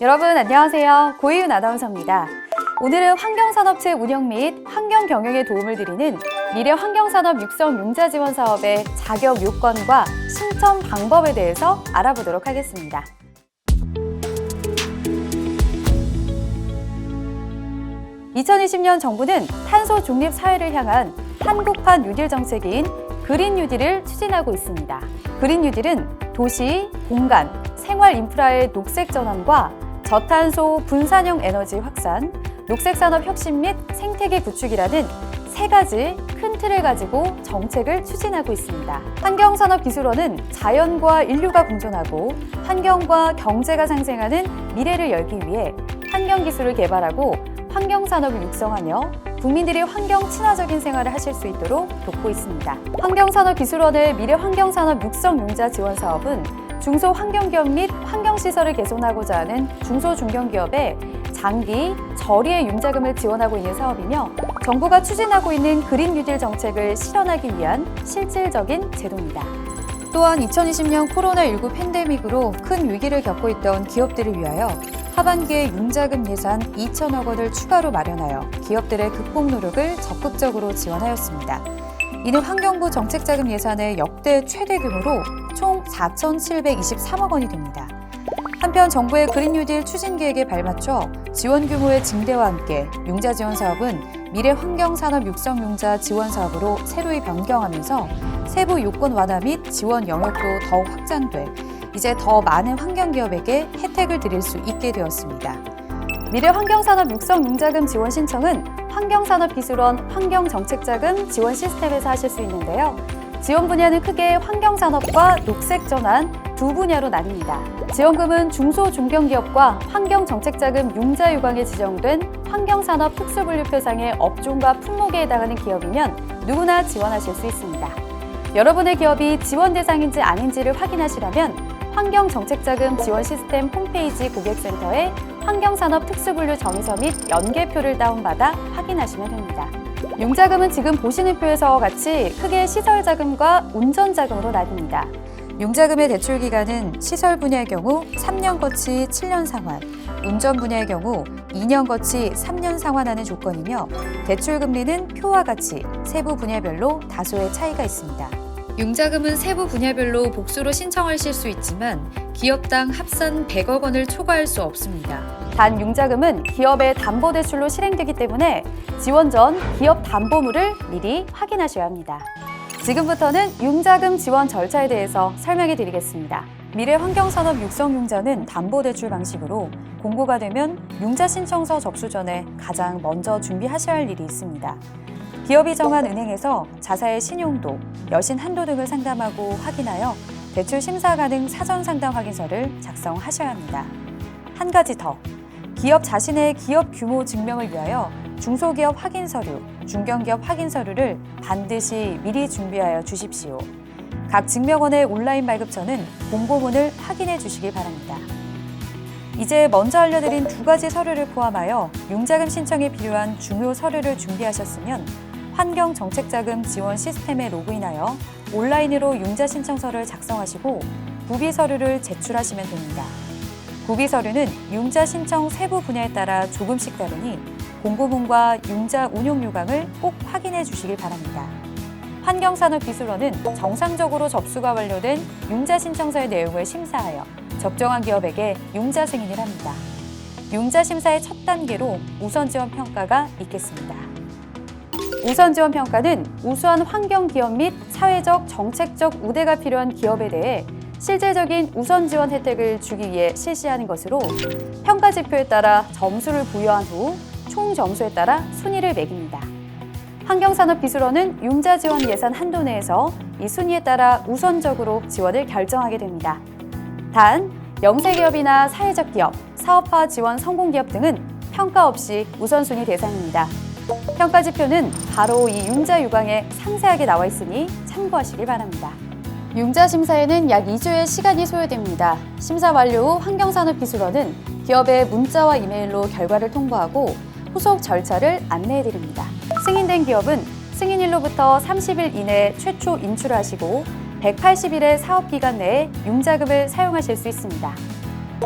여러분 안녕하세요. 고희은 아나운서입니다. 오늘은 환경산업체 운영 및 환경 경영에 도움을 드리는 미래 환경산업 육성 융자 지원 사업의 자격 요건과 신청 방법에 대해서 알아보도록 하겠습니다. (2020년) 정부는 탄소 중립 사회를 향한 한국판 뉴딜 정책인 그린 뉴딜을 추진하고 있습니다. 그린 뉴딜은 도시, 공간, 생활 인프라의 녹색 전환과 저탄소 분산형 에너지 확산, 녹색 산업 혁신 및 생태계 구축이라는 세 가지 큰 틀을 가지고 정책을 추진하고 있습니다. 환경산업기술원은 자연과 인류가 공존하고 환경과 경제가 상생하는 미래를 열기 위해 환경기술을 개발하고 환경산업을 육성하며 국민들이 환경 친화적인 생활을 하실 수 있도록 돕고 있습니다. 환경산업기술원의 미래 환경산업 육성 융자 지원 사업은 중소환경기업 및 환경시설을 개선하고자 하는 중소중견기업에 장기, 저리의 융자금을 지원하고 있는 사업이며 정부가 추진하고 있는 그린 뉴딜 정책을 실현하기 위한 실질적인 제도입니다. 또한 2020년 코로나19 팬데믹으로 큰 위기를 겪고 있던 기업들을 위하여 하반기에 융자금 예산 2천억 원을 추가로 마련하여 기업들의 극복 노력을 적극적으로 지원하였습니다. 이는 환경부 정책자금 예산의 역대 최대 규모로 총 4,723억 원이 됩니다. 한편 정부의 그린 뉴딜 추진 계획에 발맞춰 지원 규모의 증대와 함께 융자 지원 사업은 미래 환경산업 육성 융자 지원 사업으로 새로이 변경하면서 세부 요건 완화 및 지원 영역도 더욱 확장돼 이제 더 많은 환경기업에게 혜택을 드릴 수 있게 되었습니다. 미래 환경산업 육성 융자금 지원 신청은 환경산업기술원 환경정책자금 지원 시스템에서 하실 수 있는데요. 지원 분야는 크게 환경산업과 녹색전환 두 분야로 나뉩니다. 지원금은 중소중견기업과 환경정책자금 융자 요강에 지정된 환경산업 특수분류표상의 업종과 품목에 해당하는 기업이면 누구나 지원하실 수 있습니다. 여러분의 기업이 지원 대상인지 아닌지를 확인하시려면 환경정책자금 지원 시스템 홈페이지 고객센터에 환경산업 특수분류 정의서 및 연계표를 다운받아 확인하시면 됩니다. 융자금은 지금 보시는 표에서 같이 크게 시설자금과 운전자금으로 나뉩니다. 융자금의 대출 기간은 시설 분야의 경우 3년 거치 7년 상환, 운전 분야의 경우 2년 거치 3년 상환하는 조건이며 대출 금리는 표와 같이 세부 분야별로 다소의 차이가 있습니다. 융자금은 세부 분야별로 복수로 신청하실 수 있지만 기업당 합산 100억 원을 초과할 수 없습니다. 단 융자금은 기업의 담보대출로 실행되기 때문에 지원 전 기업 담보물을 미리 확인하셔야 합니다. 지금부터는 융자금 지원 절차에 대해서 설명해 드리겠습니다. 미래 환경산업 육성 융자는 담보대출 방식으로 공고가 되면 융자 신청서 접수 전에 가장 먼저 준비하셔야 할 일이 있습니다. 기업이 정한 은행에서 자사의 신용도, 여신 한도 등을 상담하고 확인하여 대출 심사 가능 사전 상담 확인서를 작성하셔야 합니다. 한 가지 더, 기업 자신의 기업 규모 증명을 위하여 중소기업 확인 서류, 중견기업 확인 서류를 반드시 미리 준비하여 주십시오. 각 증명원의 온라인 발급처는 공고문을 확인해 주시기 바랍니다. 이제 먼저 알려드린 두 가지 서류를 포함하여 융자금 신청에 필요한 중요 서류를 준비하셨으면 환경정책자금 지원 시스템에 로그인하여 온라인으로 융자 신청서를 작성하시고 구비 서류를 제출하시면 됩니다. 구비 서류는 융자 신청 세부 분야에 따라 조금씩 다르니 공고문과 융자 운용 요강을 꼭 확인해 주시기 바랍니다. 환경산업기술원은 정상적으로 접수가 완료된 융자 신청서의 내용을 심사하여 적정한 기업에게 융자 승인을 합니다. 융자 심사의 첫 단계로 우선 지원 평가가 있겠습니다. 우선 지원 평가는 우수한 환경 기업 및 사회적, 정책적 우대가 필요한 기업에 대해 실질적인 우선 지원 혜택을 주기 위해 실시하는 것으로 평가 지표에 따라 점수를 부여한 후 총 점수에 따라 순위를 매깁니다. 환경산업기술원은 융자 지원 예산 한도 내에서 이 순위에 따라 우선적으로 지원을 결정하게 됩니다. 단, 영세기업이나 사회적 기업, 사업화 지원 성공기업 등은 평가 없이 우선순위 대상입니다. 평가 지표는 바로 이 융자 요강에 상세하게 나와 있으니 참고하시기 바랍니다. 융자 심사에는 약 2주의 시간이 소요됩니다. 심사 완료 후 환경산업기술원은 기업에 문자와 이메일로 결과를 통보하고 후속 절차를 안내해드립니다. 승인된 기업은 승인일로부터 30일 이내에 최초 인출을 하시고 180일의 사업기간 내에 융자금을 사용하실 수 있습니다.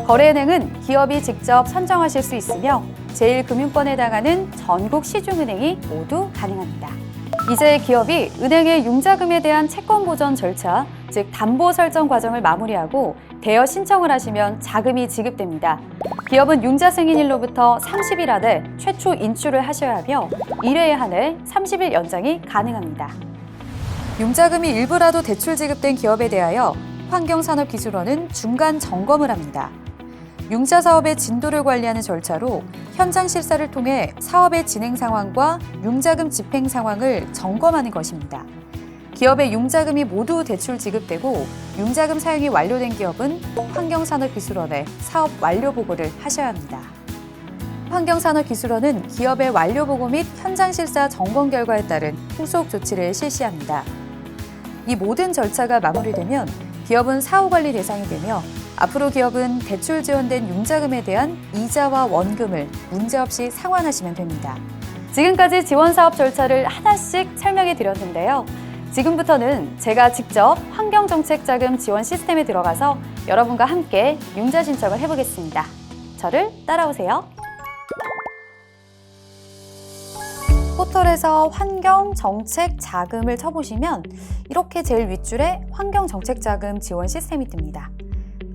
거래은행은 기업이 직접 선정하실 수 있으며 제1금융권에 해당하는 전국 시중은행이 모두 가능합니다. 이제 기업이 은행의 융자금에 대한 채권 보전 절차, 즉 담보 설정 과정을 마무리하고 대여 신청을 하시면 자금이 지급됩니다. 기업은 융자 승인일로부터 30일 안에 최초 인출을 하셔야 하며 1회에 한해 30일 연장이 가능합니다. 융자금이 일부라도 대출 지급된 기업에 대하여 환경산업기술원은 중간 점검을 합니다. 융자 사업의 진도를 관리하는 절차로 현장 실사를 통해 사업의 진행 상황과 융자금 집행 상황을 점검하는 것입니다. 기업의 융자금이 모두 대출 지급되고 융자금 사용이 완료된 기업은 환경산업기술원에 사업 완료 보고를 하셔야 합니다. 환경산업기술원은 기업의 완료 보고 및 현장 실사 점검 결과에 따른 후속 조치를 실시합니다. 이 모든 절차가 마무리되면 기업은 사후관리 대상이 되며 앞으로 기업은 대출 지원된 융자금에 대한 이자와 원금을 문제없이 상환하시면 됩니다. 지금까지 지원사업 절차를 하나씩 설명해 드렸는데요. 지금부터는 제가 직접 환경정책자금 지원 시스템에 들어가서 여러분과 함께 융자 신청을 해보겠습니다. 저를 따라오세요. 포털에서 환경정책자금을 쳐보시면 이렇게 제일 윗줄에 환경정책자금 지원 시스템이 뜹니다.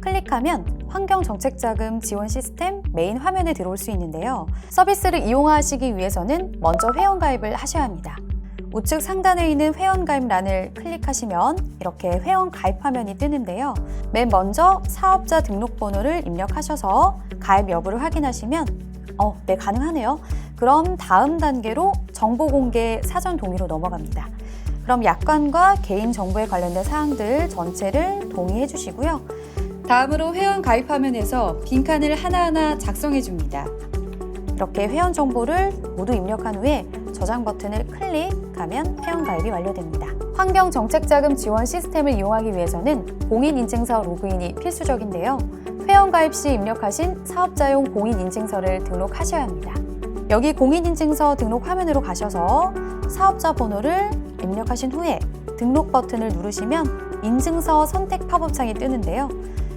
클릭하면 환경정책자금 지원 시스템 메인 화면에 들어올 수 있는데요. 서비스를 이용하시기 위해서는 먼저 회원가입을 하셔야 합니다. 우측 상단에 있는 회원가입란을 클릭하시면 이렇게 회원가입 화면이 뜨는데요. 맨 먼저 사업자 등록번호를 입력하셔서 가입 여부를 확인하시면 네, 가능하네요. 그럼 다음 단계로 정보공개 사전 동의로 넘어갑니다. 그럼 약관과 개인정보에 관련된 사항들 전체를 동의해 주시고요. 다음으로 회원 가입 화면에서 빈칸을 하나하나 작성해 줍니다. 이렇게 회원 정보를 모두 입력한 후에 저장 버튼을 클릭하면 회원 가입이 완료됩니다. 환경정책자금 지원 시스템을 이용하기 위해서는 공인인증서 로그인이 필수적인데요. 회원 가입 시 입력하신 사업자용 공인인증서를 등록하셔야 합니다. 여기 공인인증서 등록 화면으로 가셔서 사업자 번호를 입력하신 후에 등록 버튼을 누르시면 인증서 선택 팝업창이 뜨는데요.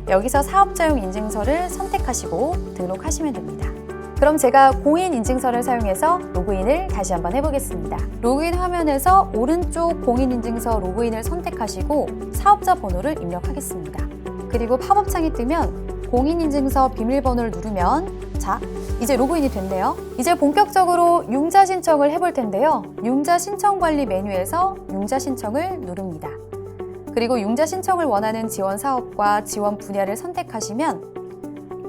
여기서 사업자용 인증서를 선택하시고 등록하시면 됩니다. 그럼 제가 공인인증서를 사용해서 로그인을 다시 한번 해보겠습니다. 로그인 화면에서 오른쪽 공인인증서 로그인을 선택하시고 사업자 번호를 입력하겠습니다. 그리고 팝업창이 뜨면 공인인증서 비밀번호를 누르면 이제 로그인이 됐네요. 이제 본격적으로 융자 신청을 해볼 텐데요. 융자 신청 관리 메뉴에서 융자 신청을 누릅니다. 그리고 융자 신청을 원하는 지원 사업과 지원 분야를 선택하시면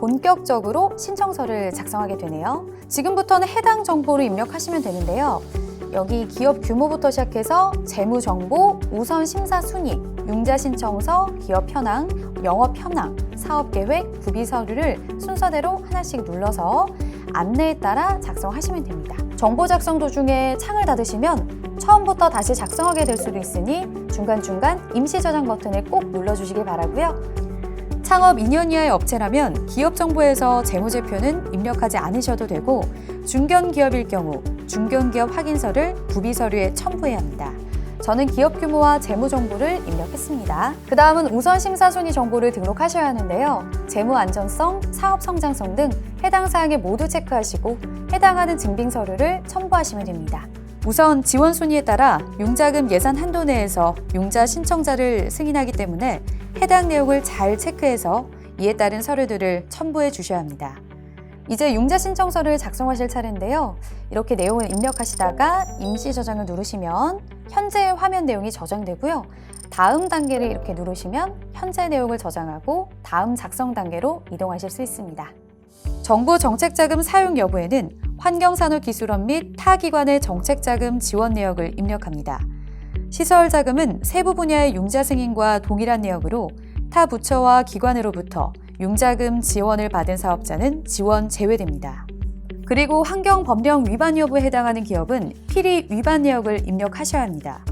본격적으로 신청서를 작성하게 되네요. 지금부터는 해당 정보를 입력하시면 되는데요. 여기 기업 규모부터 시작해서 재무 정보, 우선 심사 순위, 융자 신청서, 기업 현황, 영업 현황, 사업 계획, 구비 서류를 순서대로 하나씩 눌러서 안내에 따라 작성하시면 됩니다. 정보 작성 도중에 창을 닫으시면 처음부터 다시 작성하게 될 수도 있으니 중간중간 임시 저장 버튼을 꼭 눌러주시기 바라고요. 창업 2년 이하의 업체라면 기업 정보에서 재무제표는 입력하지 않으셔도 되고 중견기업일 경우 중견기업 확인서를 구비 서류에 첨부해야 합니다. 저는 기업 규모와 재무 정보를 입력했습니다. 그 다음은 우선 심사 순위 정보를 등록하셔야 하는데요. 재무 안전성, 사업 성장성 등 해당 사항에 모두 체크하시고 해당하는 증빙 서류를 첨부하시면 됩니다. 우선 지원 순위에 따라 융자금 예산 한도 내에서 융자 신청자를 승인하기 때문에 해당 내용을 잘 체크해서 이에 따른 서류들을 첨부해 주셔야 합니다. 이제 융자 신청서를 작성하실 차례인데요. 이렇게 내용을 입력하시다가 임시 저장을 누르시면 현재 화면 내용이 저장되고요. 다음 단계를 이렇게 누르시면 현재 내용을 저장하고 다음 작성 단계로 이동하실 수 있습니다. 정부 정책자금 사용 여부에는 환경산업기술원 및 타 기관의 정책자금 지원 내역을 입력합니다. 시설자금은 세부 분야의 융자 승인과 동일한 내역으로 타 부처와 기관으로부터 융자금 지원을 받은 사업자는 지원 제외됩니다. 그리고 환경법령 위반 여부에 해당하는 기업은 필히 위반 내역을 입력하셔야 합니다.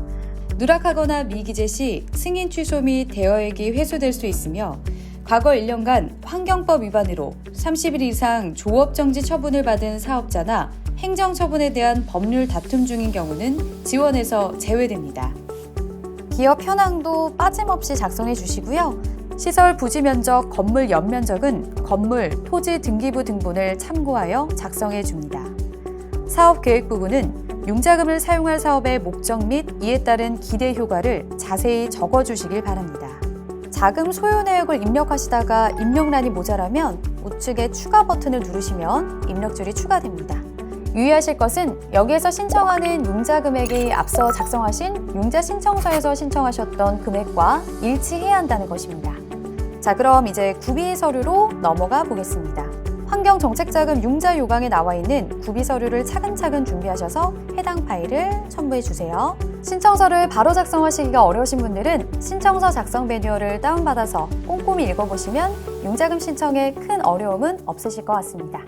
누락하거나 미기재 시 승인 취소 및 대여액이 회수될 수 있으며 과거 1년간 환경법 위반으로 30일 이상 조업정지 처분을 받은 사업자나 행정처분에 대한 법률 다툼 중인 경우는 지원에서 제외됩니다. 기업 현황도 빠짐없이 작성해 주시고요. 시설 부지 면적, 건물 연면적은 건물, 토지 등기부 등본을 참고하여 작성해 줍니다. 사업 계획 부분은 융자금을 사용할 사업의 목적 및 이에 따른 기대 효과를 자세히 적어 주시길 바랍니다. 자금 소요 내역을 입력하시다가 입력란이 모자라면 우측에 추가 버튼을 누르시면 입력줄이 추가됩니다. 유의하실 것은 여기에서 신청하는 융자 금액이 앞서 작성하신 융자 신청서에서 신청하셨던 금액과 일치해야 한다는 것입니다. 자, 그럼 이제 구비 서류로 넘어가 보겠습니다. 환경정책자금 융자 요강에 나와 있는 구비 서류를 차근차근 준비하셔서 해당 파일을 첨부해 주세요. 신청서를 바로 작성하시기가 어려우신 분들은 신청서 작성 매뉴얼을 다운받아서 꼼꼼히 읽어보시면 융자금 신청에 큰 어려움은 없으실 것 같습니다.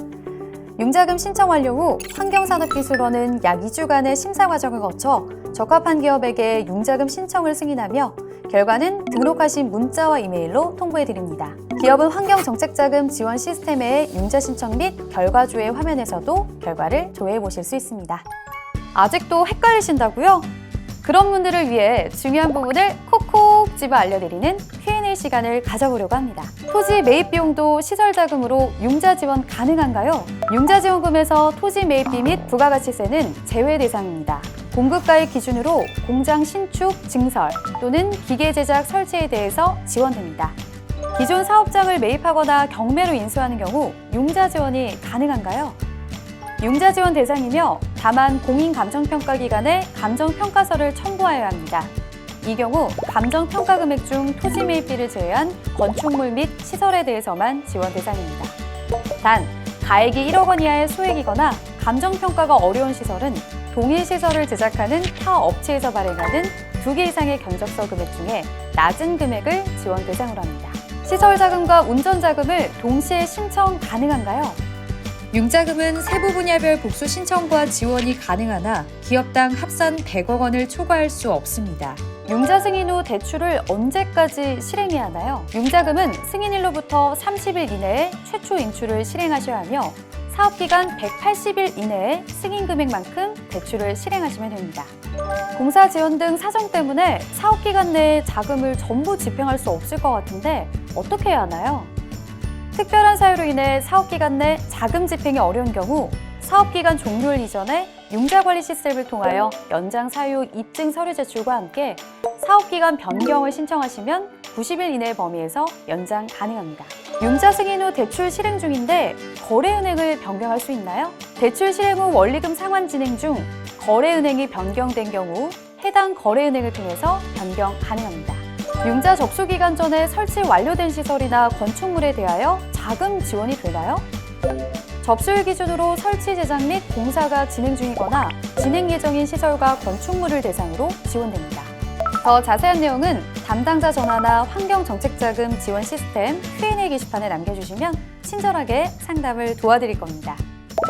융자금 신청 완료 후 환경산업기술원은 약 2주간의 심사 과정을 거쳐 적합한 기업에게 융자금 신청을 승인하며 결과는 등록하신 문자와 이메일로 통보해드립니다. 기업은 환경정책자금 지원 시스템의 융자 신청 및 결과 조회 화면에서도 결과를 조회해 보실 수 있습니다. 아직도 헷갈리신다고요? 그런 분들을 위해 중요한 부분을 콕콕 집어 알려드리는 Q&A 시간을 가져보려고 합니다. 토지 매입 비용도 시설 자금으로 융자 지원 가능한가요? 융자 지원금에서 토지 매입비 및 부가가치세는 제외 대상입니다. 공급가액 기준으로 공장 신축, 증설 또는 기계 제작 설치에 대해서 지원됩니다. 기존 사업장을 매입하거나 경매로 인수하는 경우 융자 지원이 가능한가요? 융자 지원 대상이며 다만 공인감정평가기관에 감정평가서를 첨부하여야 합니다. 이 경우 감정평가 금액 중 토지 매입비를 제외한 건축물 및 시설에 대해서만 지원 대상입니다. 단, 가액이 1억 원 이하의 소액이거나 감정평가가 어려운 시설은 동일 시설을 제작하는 타 업체에서 발행하는 2개 이상의 견적서 금액 중에 낮은 금액을 지원 대상으로 합니다. 시설 자금과 운전 자금을 동시에 신청 가능한가요? 융자금은 세부 분야별 복수 신청과 지원이 가능하나 기업당 합산 100억 원을 초과할 수 없습니다. 융자 승인 후 대출을 언제까지 실행해야 하나요? 융자금은 승인일로부터 30일 이내에 최초 인출을 실행하셔야 하며 사업기간 180일 이내에 승인 금액만큼 대출을 실행하시면 됩니다. 공사 지원 등 사정 때문에 사업기간 내에 자금을 전부 집행할 수 없을 것 같은데 어떻게 해야 하나요? 특별한 사유로 인해 사업기간 내 자금 집행이 어려운 경우 사업기간 종료일 이전에 융자관리 시스템을 통하여 연장 사유 입증 서류 제출과 함께 사업기간 변경을 신청하시면 90일 이내 범위에서 연장 가능합니다. 융자 승인 후 대출 실행 중인데 거래은행을 변경할 수 있나요? 대출 실행 후 원리금 상환 진행 중 거래은행이 변경된 경우 해당 거래은행을 통해서 변경 가능합니다. 융자 접수 기간 전에 설치 완료된 시설이나 건축물에 대하여 자금 지원이 되나요? 접수일 기준으로 설치 제작 및 공사가 진행 중이거나 진행 예정인 시설과 건축물을 대상으로 지원됩니다. 더 자세한 내용은 담당자 전화나 환경정책자금 지원 시스템 Q&A 게시판에 남겨주시면 친절하게 상담을 도와드릴 겁니다.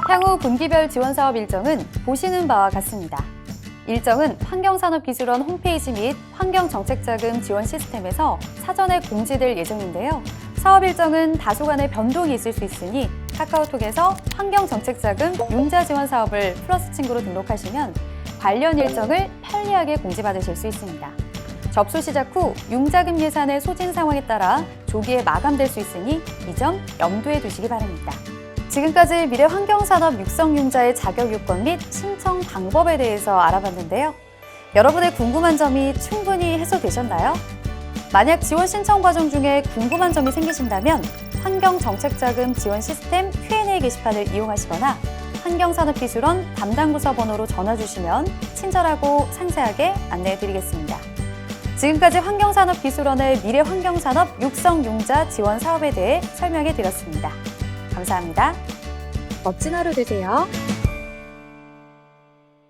향후 분기별 지원 사업 일정은 보시는 바와 같습니다. 일정은 환경산업기술원 홈페이지 및 환경정책자금 지원 시스템에서 사전에 공지될 예정인데요. 사업 일정은 다소간의 변동이 있을 수 있으니 카카오톡에서 환경정책자금 융자 지원 사업을 플러스 친구로 등록하시면 관련 일정을 편리하게 공지받으실 수 있습니다. 접수 시작 후 융자금 예산의 소진 상황에 따라 조기에 마감될 수 있으니 이 점 염두에 두시기 바랍니다. 지금까지 미래환경산업 육성융자의 자격 요건 및 신청 방법에 대해서 알아봤는데요. 여러분의 궁금한 점이 충분히 해소되셨나요? 만약 지원 신청 과정 중에 궁금한 점이 생기신다면 환경정책자금 지원 시스템 Q&A 게시판을 이용하시거나 환경산업기술원 담당 부서 번호로 전화 주시면 친절하고 상세하게 안내해 드리겠습니다. 지금까지 환경산업기술원의 미래환경산업 육성융자 지원 사업에 대해 설명해 드렸습니다. 감사합니다. 멋진 하루 되세요.